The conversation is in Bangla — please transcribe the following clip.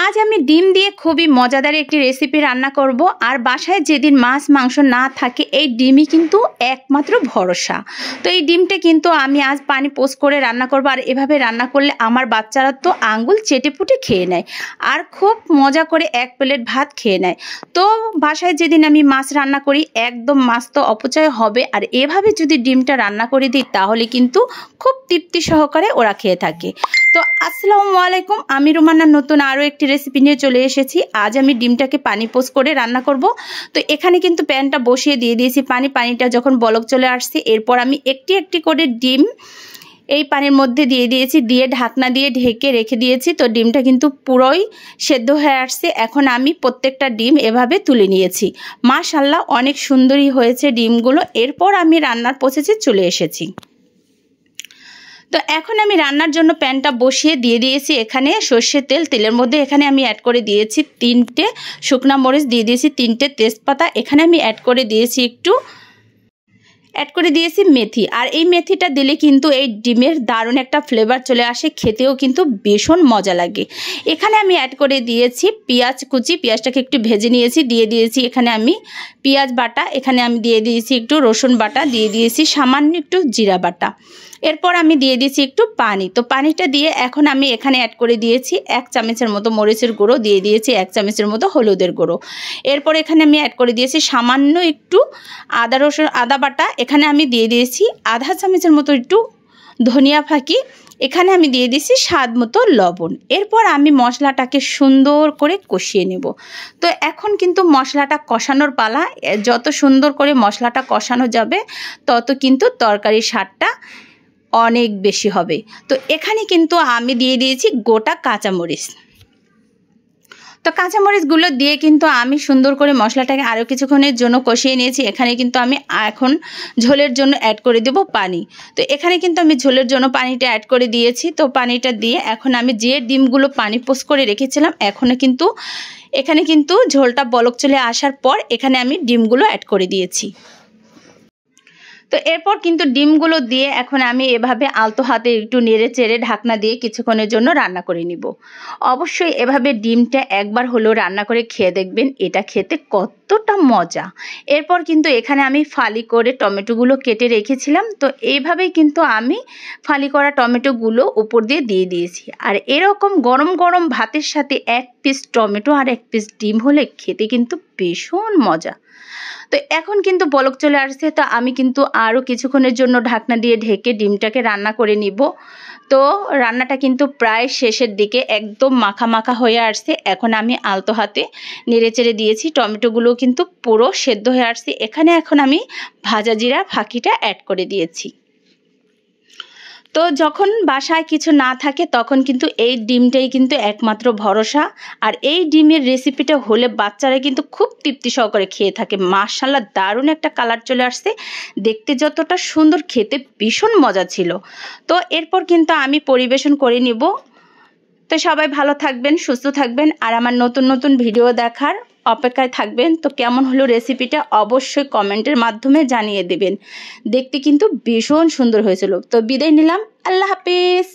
আজ আমি ডিম দিয়ে খুবই মজাদার একটি রেসিপি রান্না করব। আর বাসায় যেদিন মাছ মাংস না থাকে এই ডিমই কিন্তু একমাত্র ভরসা। তো এই ডিমটা কিন্তু আমি আজ পানি পোস্ট করে রান্না করব। আর এভাবে রান্না করলে আমার বাচ্চারা তো আঙ্গুল চেটেপুটে খেয়ে নেয় আর খুব মজা করে এক প্লেট ভাত খেয়ে নেয়। তো বাসায় যেদিন আমি মাছ রান্না করি একদম মাছ তো অপচয় হবে, আর এভাবে যদি ডিমটা রান্না করে দিই তাহলে কিন্তু খুব তৃপ্তি সহকারে ওরা খেয়ে থাকে। তো আসসালামু আলাইকুম, আমি রুমানা নতুন আরও একটি রেসিপি নিয়ে চলে এসেছি। আজ আমি ডিমটাকে পানি পোস্ট করে রান্না করব। তো এখানে কিন্তু প্যানটা বসিয়ে দিয়ে দিয়েছি পানিটা যখন বলক চলে আসছে এরপর আমি একটি একটি করে ডিম এই পানির মধ্যে দিয়ে দিয়েছি, দিয়ে ঢাকনা দিয়ে ঢেকে রেখে দিয়েছি। তো ডিমটা কিন্তু পুরোই সেদ্ধ হয়ে আসছে। এখন আমি প্রত্যেকটা ডিম এভাবে তুলে নিয়েছি। মাশাআল্লাহ অনেক সুন্দরই হয়েছে ডিমগুলো। এরপর আমি রান্নার প্রসেসে চলে এসেছি। তো এখন আমি রান্নার জন্য প্যানটা বসিয়ে দিয়ে দিয়েছি এখানে সর্ষের তেলের মধ্যে এখানে আমি অ্যাড করে দিয়েছি 3টে শুকনা মরিচ, দিয়ে দিয়েছি 3টে তেজপাতা, এখানে আমি অ্যাড করে দিয়েছি মেথি। আর এই মেথিটা দিলে কিন্তু এই ডিমের দারুণ একটা ফ্লেভার চলে আসে, খেতেও কিন্তু ভীষণ মজা লাগে। এখানে আমি অ্যাড করে দিয়েছি পেঁয়াজ কুচি, পেঁয়াজটাকে একটু ভেজে নিয়েছি, দিয়ে দিয়েছি এখানে আমি পেঁয়াজ বাটা, এখানে আমি দিয়ে দিয়েছি একটু রসুন বাটা, দিয়ে দিয়েছি সামান্য একটু জিরা বাটা। এরপর আমি দিয়ে দিয়েছি একটু পানি। তো পানিটা দিয়ে এখন আমি এখানে অ্যাড করে দিয়েছি 1 চামচের মতো মরিচের গুঁড়ো, দিয়ে দিয়েছি 1 চামচের মতো হলুদের গুঁড়ো। এরপর এখানে আমি অ্যাড করে দিয়েছি সামান্য একটু আদা বাটা, এখানে আমি দিয়ে দিয়েছি আধা চামচের মতো একটু ধনিয়া ফাঁকি, এখানে আমি দিয়ে দিয়েছি স্বাদ মতো লবণ। এরপর আমি মশলাটাকে সুন্দর করে কষিয়ে নেব। তো এখন কিন্তু মশলাটা কষানোর পালা। যত সুন্দর করে মশলাটা কষানো যাবে তত কিন্তু তরকারির স্বাদটা অনেক বেশি হবে। তো এখানে কিন্তু আমি দিয়ে দিয়েছি গোটা কাঁচামরিচ। তো কাঁচামরিচগুলো দিয়ে কিন্তু আমি সুন্দর করে মশলাটাকে আরও কিছুক্ষণের জন্য কষিয়ে নিয়েছি। এখানে কিন্তু আমি এখন ঝোলের জন্য অ্যাড করে দেব পানি। তো এখানে কিন্তু আমি ঝোলের জন্য পানিটা অ্যাড করে দিয়েছি। তো পানিটা দিয়ে এখন আমি যে ডিমগুলো পানি পোস্ট করে রেখেছিলাম এখানে কিন্তু ঝোলটা বলক চলে আসার পর এখানে আমি ডিমগুলো অ্যাড করে দিয়েছি। তো এরপর কিন্তু ডিমগুলো দিয়ে এখন আমি এভাবে আলতো হাতে একটু নেড়ে চেড়ে ঢাকনা দিয়ে কিছুক্ষণের জন্য রান্না করে নিব। অবশ্যই এভাবে ডিমটা একবার হলেও রান্না করে খেয়ে দেখবেন, এটা খেতে কতটা মজা। এরপর কিন্তু এখানে আমি ফালি করে টমেটোগুলো কেটে রেখেছিলাম। তো এইভাবেই কিন্তু আমি ফালি করা টমেটোগুলো উপর দিয়ে দিয়েছি। আর এরকম গরম গরম ভাতের সাথে 1 পিস টমেটো আর 1 পিস ডিম হলে খেতে কিন্তু ভীষণ মজা। তো এখন কিন্তু বলক চলে আসছে। তো আমি কিন্তু আরও কিছুক্ষণের জন্য ঢাকনা দিয়ে ঢেকে ডিমটাকে রান্না করে নিব। তো রান্নাটা কিন্তু প্রায় শেষের দিকে, একদম মাখা মাখা হয়ে আসছে। এখন আমি আলতো হাতে নেড়ে চেড়ে দিয়েছি, টমেটোগুলো কিন্তু পুরো সেদ্ধ হয়ে আসছে। এখানে এখন আমি ভাজা জিরা ফাঁকিটা অ্যাড করে দিয়েছি। তো যখন বাসায় কিছু না থাকে তখন কিন্তু এই ডিমটাই কিন্তু একমাত্র ভরসা। আর এই ডিমের রেসিপিটা হলে বাচ্চারা কিন্তু খুব তৃপ্তি সহকারে খেয়ে থাকে। মাশাআল্লাহ দারুণ একটা কালার চলে আসছে, দেখতে যতটা সুন্দর খেতে ভীষণ মজা ছিল। তো এরপর কিন্তু আমি পরিবেশন করে নিব। তো সবাই ভালো থাকবেন, সুস্থ থাকবেন, আর আমার নতুন নতুন ভিডিও দেখার অপেক্ষায় থাকবেন। তো কেমন হলো রেসিপিটা অবশ্যই কমেন্টের মাধ্যমে জানিয়ে দেবেন। দেখতে কিন্তু ভীষণ সুন্দর হয়েছিল। তো বিদায় নিলাম, আল্লাহ হাফেজ।